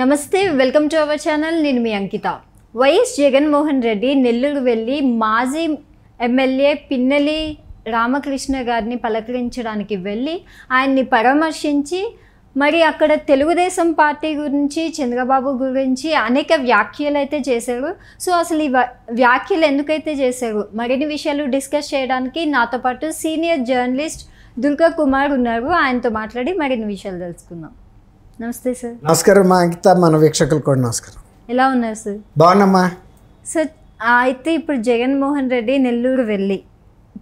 నమస్తే, welcome to our channel. నేను మీ అంకిత. YS Jaganmohan Reddy Nellore వెళ్ళి మాజీ ఎమ్మెల్యే పిన్నెల్లి రామకృష్ణ గారిని పలకరించడానికి వెళ్ళి ఆయన్ని పరామర్శించి మరి అక్కడ తెలుగుదేశం పార్టీ గురించి, చంద్రబాబు గురించి అనేక వ్యాఖ్యలు అయితే చేశారు. సో అసలు ఈ వ్యాఖ్యలు ఎందుకైతే చేశారు, మరిన్ని విషయాలు డిస్కస్ చేయడానికి నాతో పాటు సీనియర్ జర్నలిస్ట్ దుర్గా కుమార్ ఉన్నారు. ఆయనతో మాట్లాడి మరిన్ని విషయాలు తెలుసుకుందాం. నమస్తే సార్. నమస్కారం మా అంకిత, మన వీక్షకులు కూడా నమస్కారం. ఎలా ఉన్నారు సార్? బాగున్నామ్మా సార్. అయితే ఇప్పుడు జగన్మోహన్ రెడ్డి నెల్లూరు వెళ్ళి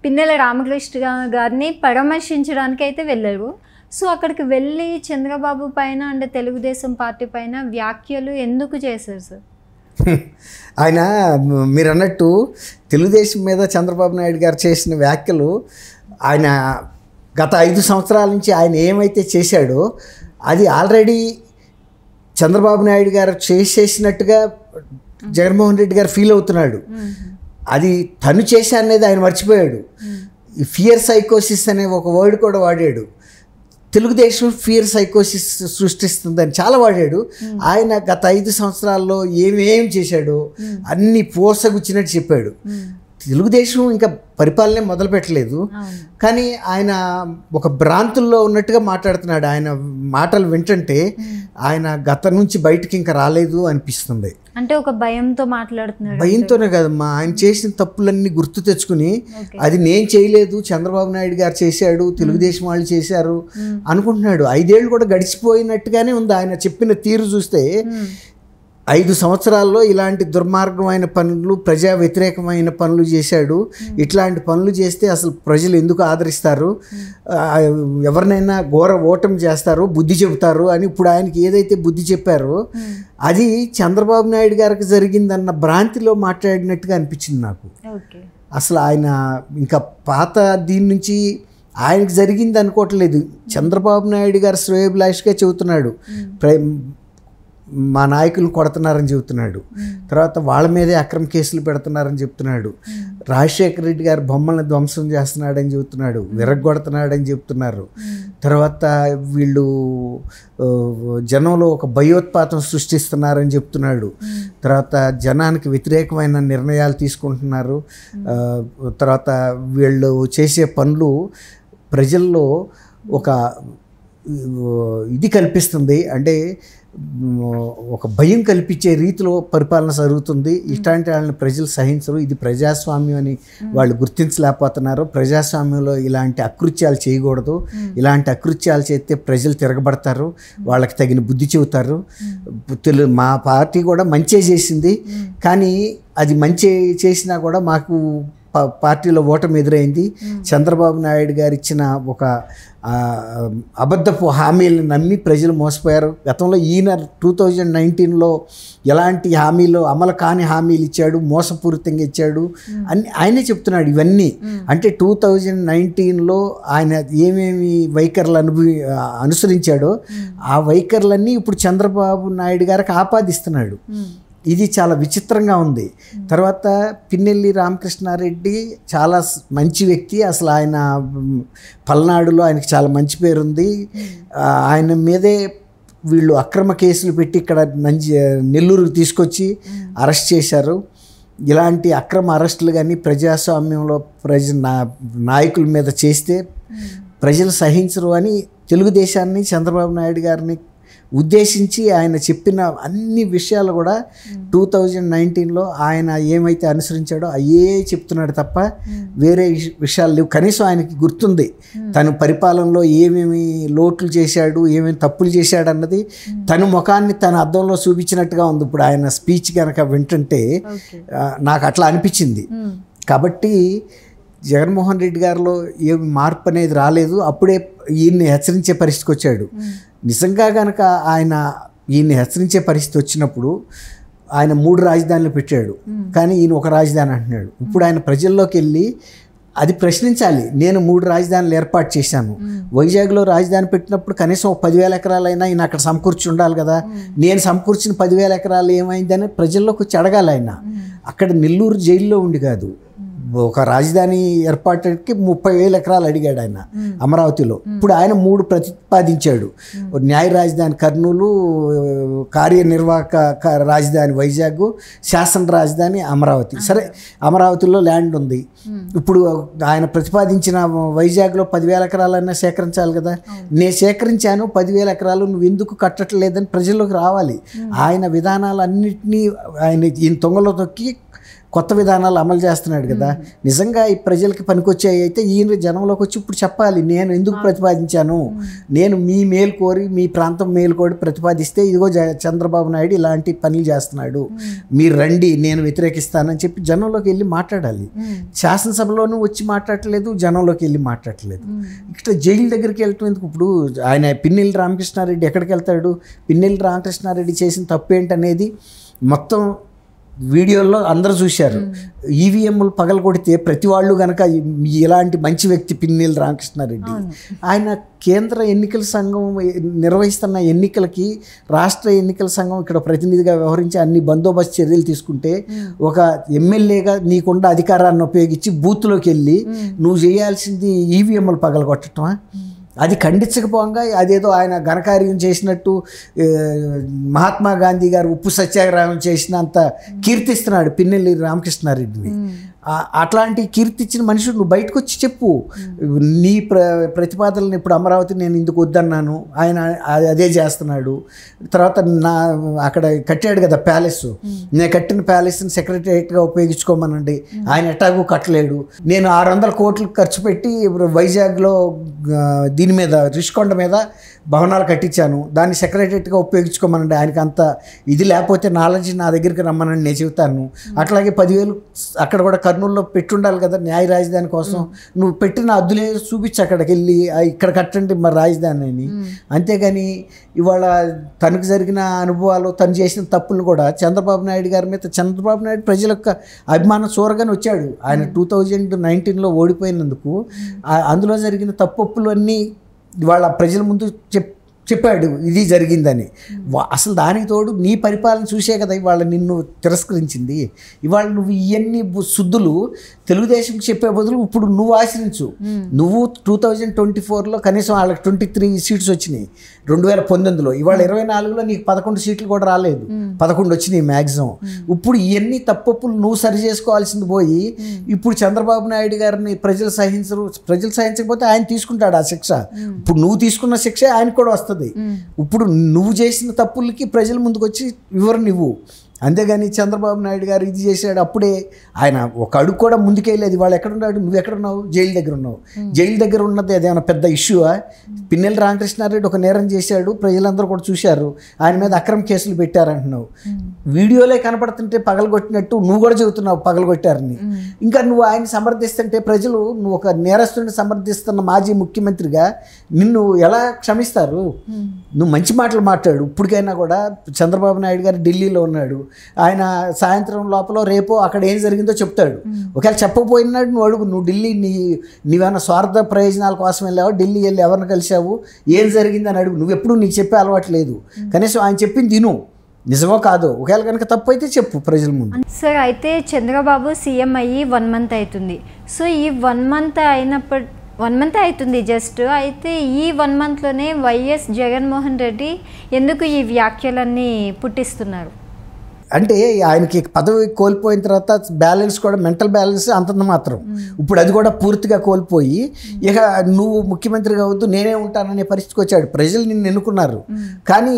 పిన్నెల్లి రామకృష్ణ గారిని పరామర్శించడానికి అయితే వెళ్ళారు. సో అక్కడికి వెళ్ళి చంద్రబాబు పైన అంటే తెలుగుదేశం పార్టీ పైన వ్యాఖ్యలు ఎందుకు చేశారు సార్? ఆయన మీరు అన్నట్టు తెలుగుదేశం మీద చంద్రబాబు నాయుడు గారు చేసిన వ్యాఖ్యలు, ఆయన గత 5 సంవత్సరాల నుంచి ఆయన ఏమైతే చేశాడో అది ఆల్రెడీ చంద్రబాబు నాయుడు గారు చేసేసినట్టుగా జగన్మోహన్ రెడ్డి గారు ఫీల్ అవుతున్నాడు. అది తను చేశా అనేది ఆయన మర్చిపోయాడు. ఈ ఫియర్ సైకోసిస్ అనే ఒక వర్డ్ కూడా వాడాడు. తెలుగుదేశం ఫియర్ సైకోసిస్ సృష్టిస్తుందని చాలా వాడాడు. ఆయన గత 5 సంవత్సరాల్లో ఏమేం చేశాడో అన్ని పోసగుచ్చినట్టు చెప్పాడు. తెలుగుదేశం ఇంకా పరిపాలనే మొదలు పెట్టలేదు, కానీ ఆయన ఒక భ్రాంతుల్లో ఉన్నట్టుగా మాట్లాడుతున్నాడు. ఆయన మాటలు వింటుంటే ఆయన గత నుంచి బయటికి ఇంకా రాలేదు అనిపిస్తుంది. అంటే ఒక భయంతో మాట్లాడుతున్నాడు. భయంతోనే కదమ్మా, ఆయన చేసిన తప్పులన్నీ గుర్తు తెచ్చుకుని అది నేను చేయలేదు, చంద్రబాబు నాయుడు గారు చేశాడు, తెలుగుదేశం వాళ్ళు చేశారు అనుకుంటున్నాడు. 5 ఏళ్ళు కూడా గడిచిపోయినట్టుగానే ఉంది. ఆయన చెప్పిన తీరు చూస్తే 5 సంవత్సరాల్లో ఇలాంటి దుర్మార్గమైన పనులు, ప్రజా వ్యతిరేకమైన పనులు చేశాడు. ఇట్లాంటి పనులు చేస్తే అసలు ప్రజలు ఎందుకు ఆదరిస్తారు, ఎవరినైనా ఘోర ఓటమి చేస్తారు, బుద్ధి చెబుతారు అని ఇప్పుడు ఆయనకి ఏదైతే బుద్ధి చెప్పారో అది చంద్రబాబు నాయుడు గారికి జరిగిందన్న భ్రాంతిలో మాట్లాడినట్టుగా అనిపించింది నాకు. అసలు ఆయన ఇంకా పాత దీని నుంచి ఆయనకి జరిగింది అనుకోవట్లేదు. చంద్రబాబు నాయుడు గారు శ్రేయోభిలాషిగా చెబుతున్నాడు, మా నాయకులను కొడుతున్నారని చెబుతున్నాడు. తర్వాత వాళ్ళ మీదే అక్రమ కేసులు పెడుతున్నారని చెప్తున్నాడు. రాజశేఖర రెడ్డి గారు బొమ్మలను ధ్వంసం చేస్తున్నాడని చెబుతున్నాడు, విరగొడుతున్నాడని చెప్తున్నారు. తర్వాత వీళ్ళు జనంలో ఒక భయోత్పాతం సృష్టిస్తున్నారని చెప్తున్నాడు. తర్వాత జనానికి వ్యతిరేకమైన నిర్ణయాలు తీసుకుంటున్నారు. తర్వాత వీళ్ళు చేసే పనులు ప్రజల్లో ఒక ఇది కల్పిస్తుంది, అంటే ఒక భయం కల్పించే రీతిలో పరిపాలన జరుగుతుంది. ఇట్లాంటి వాళ్ళని ప్రజలు సహించరు. ఇది ప్రజాస్వామ్యం అని వాళ్ళు గుర్తించలేకపోతున్నారు. ప్రజాస్వామ్యంలో ఇలాంటి అకృత్యాలు చేయకూడదు, ఇలాంటి అకృత్యాలు చేస్తే ప్రజలు తిరగబడతారు, వాళ్ళకి తగిన బుద్ధి చెబుతారు. మా పార్టీ కూడా మంచే చేసింది, కానీ అది మంచి చేసినా కూడా మాకు పార్టీలో ఓటమి ఎదురైంది. చంద్రబాబు నాయుడు గారు ఇచ్చిన ఒక అబద్ధపు హామీలను నమ్మి ప్రజలు మోసపోయారు. గతంలో ఈయన 2019లో ఎలాంటి హామీలు, అమలు కాని హామీలు ఇచ్చాడు, మోసపూరితంగా ఇచ్చాడు అని ఆయనే చెప్తున్నాడు. ఇవన్నీ అంటే 2019లో ఆయన ఏమేమి వైఖరులు అనుసరించాడో ఆ వైఖరులన్నీ ఇప్పుడు చంద్రబాబు నాయుడు గారికి ఆపాదిస్తున్నాడు. ఇది చాలా విచిత్రంగా ఉంది. తర్వాత పిన్నెల్లి రామకృష్ణారెడ్డి చాలా మంచి వ్యక్తి. అసలు ఆయన పల్నాడులో ఆయనకి చాలా మంచి పేరుంది. ఆయన మీదే వీళ్ళు అక్రమ కేసులు పెట్టి ఇక్కడ నెల్లూరుకి తీసుకొచ్చి అరెస్ట్ చేశారు. ఇలాంటి అక్రమ అరెస్టులు కానీ ప్రజాస్వామ్యంలో నాయకుల మీద చేస్తే ప్రజలు సహించరు అని తెలుగుదేశాన్ని, చంద్రబాబు నాయుడు గారిని ఉద్దేశించి ఆయన చెప్పిన అన్ని విషయాలు కూడా 2019లో ఆయన ఏమైతే అనుసరించాడో అయ్యే చెప్తున్నాడు తప్ప వేరే విషయాలు లేవు. కనీసం ఆయనకి గుర్తుంది తను పరిపాలనలో ఏమేమి లోట్లు చేశాడు, ఏమేమి తప్పులు చేశాడు అన్నది తను ముఖాన్ని తన అద్దంలో చూపించినట్టుగా ఉంది. ఇప్పుడు ఆయన స్పీచ్ కనుక వింటుంటే నాకు అట్లా అనిపించింది. కాబట్టి జగన్మోహన్ రెడ్డి గారిలో ఏమి మార్పు అనేది రాలేదు. అప్పుడే ఈయన్ని హెచ్చరించే పరిస్థితికి వచ్చాడు. నిజంగా కనుక ఆయన ఈయన్ని హెచ్చరించే పరిస్థితి వచ్చినప్పుడు ఆయన 3 రాజధానులు పెట్టాడు, కానీ ఈయన ఒక రాజధాని అంటున్నాడు. ఇప్పుడు ఆయన ప్రజల్లోకి వెళ్ళి అది ప్రశ్నించాలి. నేను 3 రాజధానులు ఏర్పాటు చేశాను, వైజాగ్లో రాజధాని పెట్టినప్పుడు కనీసం 10,000 ఎకరాలైనా ఈయన అక్కడ సమకూర్చి ఉండాలి కదా, నేను సమకూర్చిన 10,000 ఎకరాలు ఏమైందని ప్రజల్లోకి వచ్చి అడగాలి. ఆయన అక్కడ నెల్లూరు జైల్లో ఉండి కాదు, ఒక రాజధాని ఏర్పాటుకి 30,000 ఎకరాలు అడిగాడు ఆయన అమరావతిలో. ఇప్పుడు ఆయన 3 ప్రతిపాదించాడు. న్యాయ రాజధాని కర్నూలు, కార్యనిర్వాహక రాజధాని వైజాగ్, శాసన రాజధాని అమరావతి. సరే, అమరావతిలో ల్యాండ్ ఉంది. ఇప్పుడు ఆయన ప్రతిపాదించిన వైజాగ్లో 10,000 ఎకరాలన్నా సేకరించాలి కదా. నేను సేకరించాను 10,000 ఎకరాలు, నువ్వు ఎందుకు కట్టట్లేదని ప్రజల్లోకి రావాలి. ఆయన విధానాలన్నింటినీ ఆయన ఈయన తొంగలో తొక్కి కొత్త విధానాలు అమలు చేస్తున్నాడు కదా. నిజంగా ఈ ప్రజలకి పనికొచ్చాయి అయితే ఈయన జనంలోకి వచ్చి ఇప్పుడు చెప్పాలి, నేను ఎందుకు ప్రతిపాదించాను, నేను మీ మేలు కోరి, మీ ప్రాంతం మేలు కోరి ప్రతిపాదిస్తే ఇదిగో చంద్రబాబు నాయుడు ఇలాంటి పనులు చేస్తున్నాడు, మీరు రండి, నేను వ్యతిరేకిస్తానని చెప్పి జనంలోకి వెళ్ళి మాట్లాడాలి. శాసనసభలోనూ వచ్చి మాట్లాడట్లేదు, జనంలోకి వెళ్ళి మాట్లాడట్లేదు. ఇక్కడ జైలు దగ్గరికి వెళ్ళటం ఎందుకు? ఇప్పుడు ఆయన పిన్నెల్లి రామకృష్ణారెడ్డి ఎక్కడికి వెళ్తాడు? పిన్నెల్లి రామకృష్ణారెడ్డి చేసిన తప్పు ఏంటనేది మొత్తం వీడియోల్లో అందరూ చూశారు. ఈవీఎంలు పగలగొడితే ప్రతి వాళ్ళు కనుక ఇలాంటి మంచి వ్యక్తి పిన్నెల్లి రామకృష్ణారెడ్డి, ఆయన కేంద్ర ఎన్నికల సంఘం నిర్వహిస్తున్న ఎన్నికలకి రాష్ట్ర ఎన్నికల సంఘం ఇక్కడ ప్రతినిధిగా వ్యవహరించి అన్ని బందోబస్తు చర్యలు తీసుకుంటే ఒక ఎమ్మెల్యేగా నీకున్న అధికారాన్ని ఉపయోగించి బూత్లోకి వెళ్ళి నువ్వు చేయాల్సింది ఈవీఎంలు పగలగొట్టడమా? అది ఖండించకపోగా అదేదో ఆయన ఘనకార్యం చేసినట్టు మహాత్మా గాంధీ గారు ఉప్పు సత్యాగ్రహం చేసినంత కీర్తిస్తున్నాడు పిన్నెల్లి రామకృష్ణారెడ్డిని. అట్లాంటి కీర్తిచ్చిన మనుషులు నువ్వు బయటకు వచ్చి చెప్పు, నీ ప్రతిపాదనలు ఇప్పుడు అమరావతి నేను ఇందుకు వద్దన్నాను, ఆయన అదే చేస్తున్నాడు. తర్వాత అక్కడ కట్టాడు కదా ప్యాలెస్, నేను కట్టిన ప్యాలెస్ని సెక్రటరియట్గా ఉపయోగించుకోమనండి, ఆయన ఎట్టాగూ కట్టలేడు. నేను 600 కోట్లు ఖర్చు పెట్టి వైజాగ్లో దీని మీద రిషికొండ మీద భవనాలు కట్టించాను, దాన్ని సెక్రటరియట్గా ఉపయోగించుకోమనండి, ఆయనకి అంత ఇది లేకపోతే నాలెడ్జ్ నా దగ్గరికి రమ్మనండి, నేను చెబుతాను. అట్లాగే 10,000 అక్కడ కూడా కర్నూలులో పెట్టుండాలి కదా న్యాయ రాజధాని కోసం, నువ్వు పెట్టిన అద్దులే చూపించి అక్కడికి వెళ్ళి ఇక్కడ కట్టండి మరి రాజధాని అని. అంతేగాని ఇవాళ తనకు జరిగిన అనుభవాలు, తను చేసిన తప్పులు కూడా చంద్రబాబు నాయుడు గారి మీద, చంద్రబాబు నాయుడు ప్రజల యొక్క అభిమానం చూరగానే వచ్చాడు. ఆయన 2019లో ఓడిపోయినందుకు అందులో జరిగిన తప్పులు అన్నీ ఇవాళ ప్రజల ముందు చెప్పాడు, ఇది జరిగిందని. అసలు దానికి తోడు నీ పరిపాలన చూసే కదా ఇవాళ నిన్ను తిరస్కరించింది. ఇవాళ నువ్వు ఇవన్నీ శుద్ధులు తెలుగుదేశంకి చెప్పే బదులు ఇప్పుడు నువ్వు ఆశ్రయించు. నువ్వు 2024లో కనీసం వాళ్ళకి 23 సీట్స్ వచ్చినాయి 2019లో, ఇవాళ 24లో నీకు 11 సీట్లు కూడా రాలేదు, 11 వచ్చినాయి మ్యాక్సిమం. ఇప్పుడు ఇవన్నీ తప్పులు నువ్వు సరి చేసుకోవాల్సింది పోయి ఇప్పుడు చంద్రబాబు నాయుడు గారిని ప్రజలు సహించకపోతే ఆయన తీసుకుంటాడు ఆ శిక్ష. ఇప్పుడు నువ్వు తీసుకున్న శిక్ష ఆయనకు కూడా వస్తుంది. ఇప్పుడు నువ్వు చేసిన తప్పులకి ప్రజల ముందుకు వచ్చి వివరణ ఇవ్వు. అంతేగాని చంద్రబాబు నాయుడు గారు ఇది చేశాడు అప్పుడే ఆయన ఒక అడుగు కూడా ముందుకెళ్ళలేదు. వాళ్ళు ఎక్కడున్నాడు, నువ్వు ఎక్కడున్నావు? జైలు దగ్గర ఉన్నావు. జైలు దగ్గర ఉన్నది అదేమన్నా పెద్ద ఇష్యూవా? పిన్నెల్లి రామకృష్ణారెడ్డి ఒక నేరం చేశాడు, ప్రజలందరూ కూడా చూశారు, ఆయన మీద అక్రమ కేసులు పెట్టారంటున్నావు. వీడియోలే కనపడుతుంటే పగలగొట్టినట్టు నువ్వు కూడా చెబుతున్నావు పగలగొట్టారని. ఇంకా నువ్వు ఆయన సమర్థిస్తుంటే ప్రజలు నువ్వు ఒక నేరస్తుడిని సమర్థిస్తున్న మాజీ ముఖ్యమంత్రిగా నిన్ను ఎలా క్షమిస్తారు? నువ్వు మంచి మాటలు మాట్లాడు. ఇప్పటికైనా కూడా చంద్రబాబు నాయుడు గారు ఢిల్లీలో ఉన్నాడు, ఆయన సాయంత్రం లోపల రేపో అక్కడ ఏం జరిగిందో చెప్తాడు. ఒకవేళ చెప్పకపోయినాడు నువ్వు అడుగు, నువ్వు ఢిల్లీ నీవేమైనా స్వార్థ ప్రయోజనాల కోసం వెళ్ళావు, ఢిల్లీ వెళ్ళి ఎవరిని కలిసావు, ఏం జరిగిందని అడుగు. నువ్వెప్పుడు నీకు చెప్పే అలవాటు లేదు, కనీసం ఆయన చెప్పింది తిను, నిజమో కాదో. ఒకవేళ కనుక తప్పు అయితే చెప్పు ప్రజల ముందు. సార్, అయితే చంద్రబాబు సీఎం అయ్యి 1 మంత్ అవుతుంది. సో ఈ 1 మంత్ అయినప్పుడు 1 మంత్ అవుతుంది జస్ట్. అయితే ఈ 1 మంత్లోనే వైఎస్ జగన్మోహన్ రెడ్డి ఎందుకు ఈ వ్యాఖ్యలన్నీ పుట్టిస్తున్నారు? అంటే ఆయనకి పదవి కోల్పోయిన తర్వాత బ్యాలెన్స్ కూడా, మెంటల్ బ్యాలెన్స్ అంతంత మాత్రం. ఇప్పుడు అది కూడా పూర్తిగా కోల్పోయి ఇక నువ్వు ముఖ్యమంత్రి కావద్దు నేనే ఉంటాననే పరిస్థితికి వచ్చాడు. ప్రజలు నిన్ను ఎన్నుకున్నారు, కానీ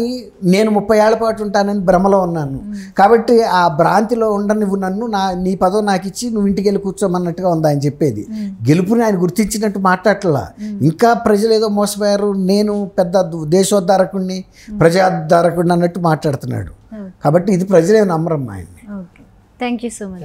నేను 30 ఏళ్ల పాటు ఉంటానని భ్రమలో ఉన్నాను కాబట్టి ఆ భ్రాంతిలో ఉండనివ్వు నన్ను, నీ పదవి నాకు ఇచ్చి నువ్వు ఇంటికి వెళ్ళి కూర్చోమన్నట్టుగా ఉంది ఆయన చెప్పేది. గెలుపుని ఆయన గుర్తించినట్టు మాట్లాడట్లా. ఇంకా ప్రజలు ఏదో మోసపోయారు, నేను పెద్ద దేశోద్ధారకుడిని, ప్రజాద్ధారకుడిని అన్నట్టు మాట్లాడుతున్నాడు. కాబట్టి ఇది ప్రజలే నమ్మరమ్మా ఆయన్ని. Okay, thank you so much.